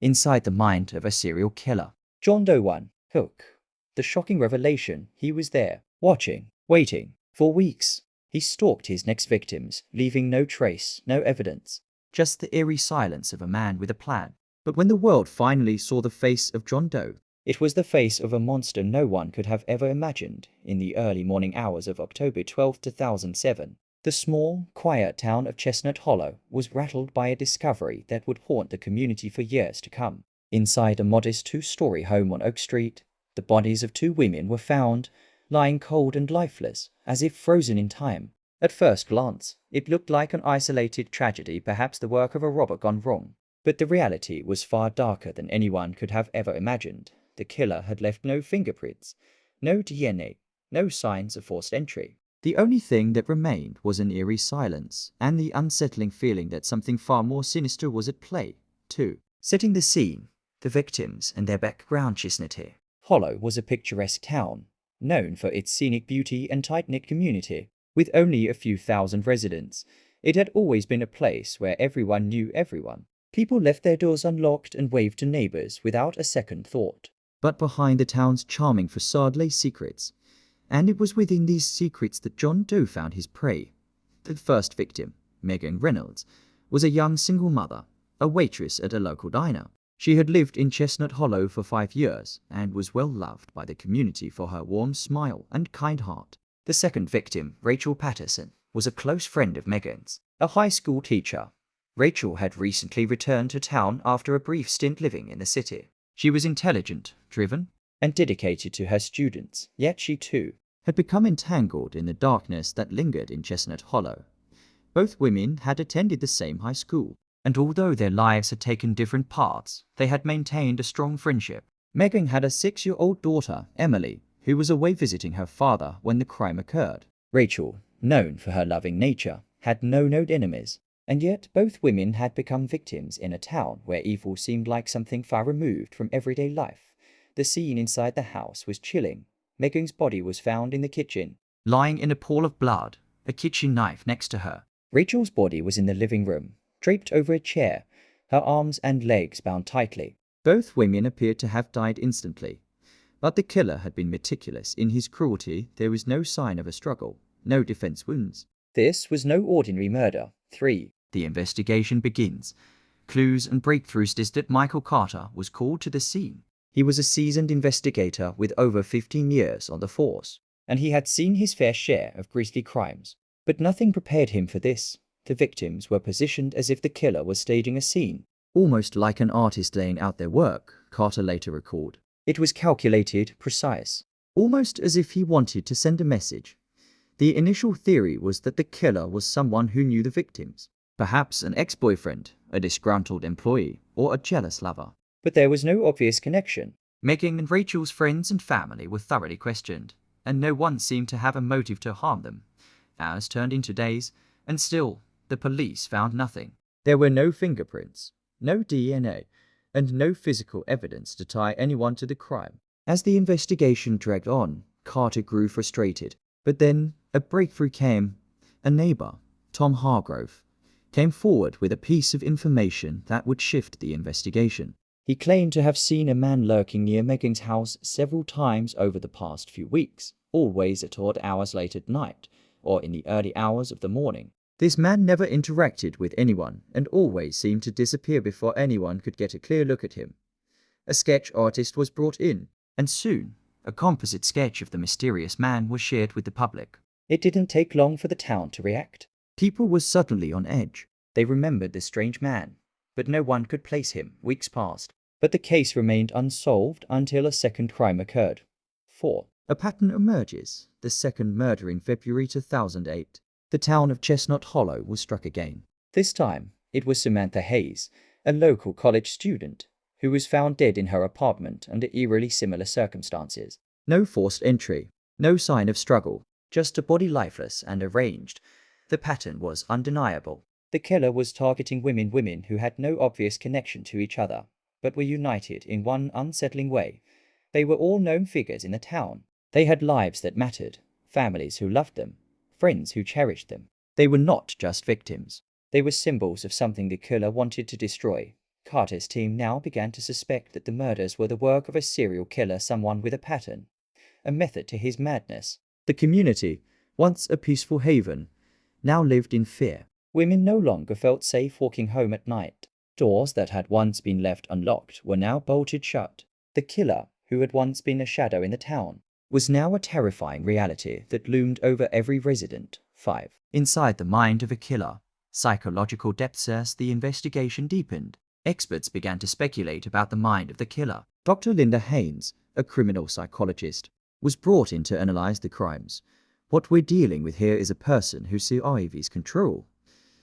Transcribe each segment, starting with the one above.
inside the mind of a serial killer. John Doe 1. Hook. The shocking revelation: he was there, watching, waiting, for weeks. He stalked his next victims, leaving no trace, no evidence. Just the eerie silence of a man with a plan. But when the world finally saw the face of John Doe, it was the face of a monster no one could have ever imagined. In the early morning hours of October 12, 2007, the small, quiet town of Chestnut Hollow was rattled by a discovery that would haunt the community for years to come. Inside a modest two-story home on Oak Street, the bodies of two women were found, lying cold and lifeless, as if frozen in time. At first glance, it looked like an isolated tragedy, perhaps the work of a robber gone wrong. But the reality was far darker than anyone could have ever imagined. The killer had left no fingerprints, no DNA, no signs of forced entry. The only thing that remained was an eerie silence, and the unsettling feeling that something far more sinister was at play, too. Setting the scene, the victims and their background. Chestnut Hollow was a picturesque town, known for its scenic beauty and tight-knit community. With only a few thousand residents, it had always been a place where everyone knew everyone. People left their doors unlocked and waved to neighbors without a second thought. But behind the town's charming facade lay secrets, and it was within these secrets that John Doe found his prey. The first victim, Megan Reynolds, was a young single mother, a waitress at a local diner. She had lived in Chestnut Hollow for 5 years and was well loved by the community for her warm smile and kind heart. The second victim, Rachel Patterson, was a close friend of Megan's, a high school teacher. Rachel had recently returned to town after a brief stint living in the city. She was intelligent, driven, and dedicated to her students, yet she too had become entangled in the darkness that lingered in Chestnut Hollow. Both women had attended the same high school, and although their lives had taken different paths, they had maintained a strong friendship. Megan had a 6-year-old daughter, Emily, who was away visiting her father when the crime occurred. Rachel, known for her loving nature, had no known enemies, and yet both women had become victims in a town where evil seemed like something far removed from everyday life. The scene inside the house was chilling. Megan's body was found in the kitchen, lying in a pool of blood, a kitchen knife next to her. Rachel's body was in the living room, draped over a chair, her arms and legs bound tightly. Both women appeared to have died instantly, but the killer had been meticulous in his cruelty. There was no sign of a struggle, no defense wounds. This was no ordinary murder. 3. The investigation begins. Clues and breakthroughs. Detective Michael Carter was called to the scene. He was a seasoned investigator with over 15 years on the force, and he had seen his fair share of grisly crimes. But nothing prepared him for this. The victims were positioned as if the killer was staging a scene, almost like an artist laying out their work, Carter later recalled. It was calculated, precise, almost as if he wanted to send a message. The initial theory was that the killer was someone who knew the victims, perhaps an ex-boyfriend, a disgruntled employee, or a jealous lover. But there was no obvious connection. Megan and Rachel's friends and family were thoroughly questioned, and no one seemed to have a motive to harm them. Hours turned into days, and still, the police found nothing. There were no fingerprints, no DNA, and no physical evidence to tie anyone to the crime. As the investigation dragged on, Carter grew frustrated. But then, a breakthrough came. A neighbor, Tom Hargrove, came forward with a piece of information that would shift the investigation. He claimed to have seen a man lurking near Megan's house several times over the past few weeks, always at odd hours late at night, or in the early hours of the morning. This man never interacted with anyone and always seemed to disappear before anyone could get a clear look at him. A sketch artist was brought in, and soon, a composite sketch of the mysterious man was shared with the public. It didn't take long for the town to react. People were suddenly on edge. They remembered the strange man, but no one could place him. Weeks passed, but the case remained unsolved until a second crime occurred. 4. A pattern emerges. The second murder in February 2008. The town of Chestnut Hollow was struck again. This time, it was Samantha Hayes, a local college student, who was found dead in her apartment under eerily similar circumstances. No forced entry, no sign of struggle, just a body lifeless and arranged. The pattern was undeniable. The killer was targeting women who had no obvious connection to each other, but were united in one unsettling way. They were all known figures in the town. They had lives that mattered, families who loved them, friends who cherished them. They were not just victims. They were symbols of something the killer wanted to destroy. Carter's team now began to suspect that the murders were the work of a serial killer, someone with a pattern, a method to his madness. The community, once a peaceful haven, now lived in fear. Women no longer felt safe walking home at night. Doors that had once been left unlocked were now bolted shut. The killer, who had once been a shadow in the town, was now a terrifying reality that loomed over every resident. 5. Inside the mind of a killer, psychological depths. As the investigation deepened, experts began to speculate about the mind of the killer. Dr. Linda Haynes, a criminal psychologist, was brought in to analyze the crimes. What we're dealing with here is a person who survives control,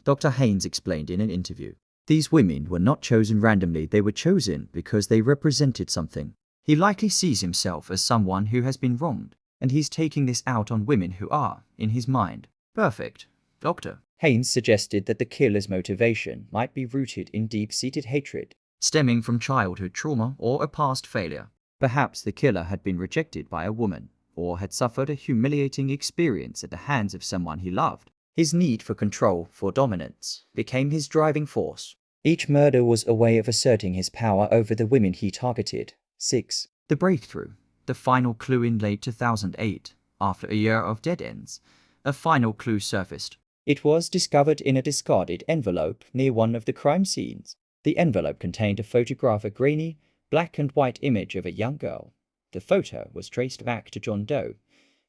Dr. Haynes explained in an interview. These women were not chosen randomly, they were chosen because they represented something. He likely sees himself as someone who has been wronged, and he's taking this out on women who are, in his mind, perfect. Dr. Haynes suggested that the killer's motivation might be rooted in deep-seated hatred, stemming from childhood trauma or a past failure. Perhaps the killer had been rejected by a woman, or had suffered a humiliating experience at the hands of someone he loved. His need for control, for dominance, became his driving force. Each murder was a way of asserting his power over the women he targeted. 6. The breakthrough. The final clue. In late 2008, after a year of dead ends, a final clue surfaced. It was discovered in a discarded envelope near one of the crime scenes. The envelope contained a photograph, a grainy, black and white image of a young girl. The photo was traced back to John Doe,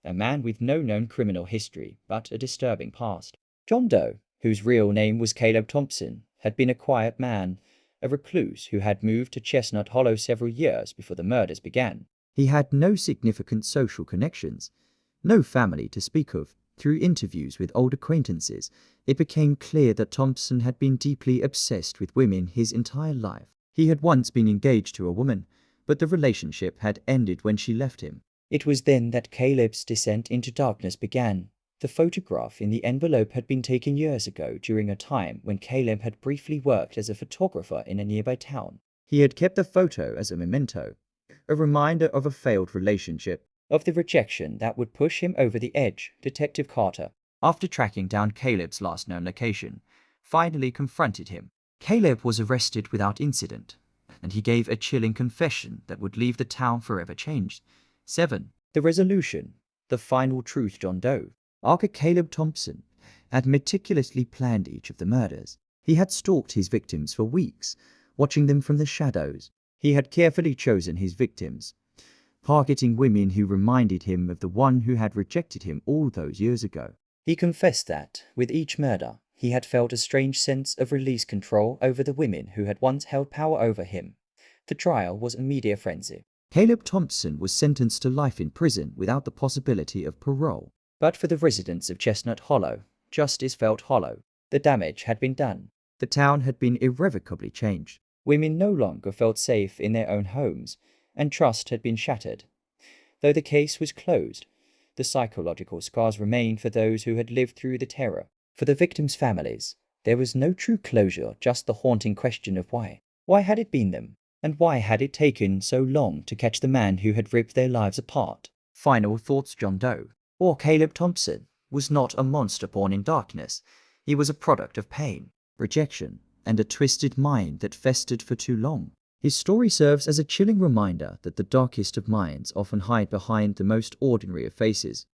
a man with no known criminal history but a disturbing past. John Doe, whose real name was Caleb Thompson, had been a quiet man, a recluse who had moved to Chestnut Hollow several years before the murders began. He had no significant social connections, no family to speak of. Through interviews with old acquaintances, it became clear that Thompson had been deeply obsessed with women his entire life. He had once been engaged to a woman, but the relationship had ended when she left him. It was then that Caleb's descent into darkness began. The photograph in the envelope had been taken years ago during a time when Caleb had briefly worked as a photographer in a nearby town. He had kept the photo as a memento, a reminder of a failed relationship, of the rejection that would push him over the edge. Detective Carter, after tracking down Caleb's last known location, finally confronted him. Caleb was arrested without incident, and he gave a chilling confession that would leave the town forever changed. 7. The resolution. The final truth. John Doe, aka Caleb Thompson, had meticulously planned each of the murders. He had stalked his victims for weeks, watching them from the shadows. He had carefully chosen his victims, targeting women who reminded him of the one who had rejected him all those years ago. He confessed that, with each murder, he had felt a strange sense of release, control over the women who had once held power over him. The trial was a media frenzy. Caleb Thompson was sentenced to life in prison without the possibility of parole. But for the residents of Chestnut Hollow, justice felt hollow. The damage had been done. The town had been irrevocably changed. Women no longer felt safe in their own homes, and trust had been shattered. Though the case was closed, the psychological scars remained for those who had lived through the terror. For the victims' families, there was no true closure, just the haunting question of why. Why had it been them? And why had it taken so long to catch the man who had ripped their lives apart? Final thoughts. John Doe, or Caleb Thompson, was not a monster born in darkness. He was a product of pain, rejection, and a twisted mind that festered for too long. His story serves as a chilling reminder that the darkest of minds often hide behind the most ordinary of faces.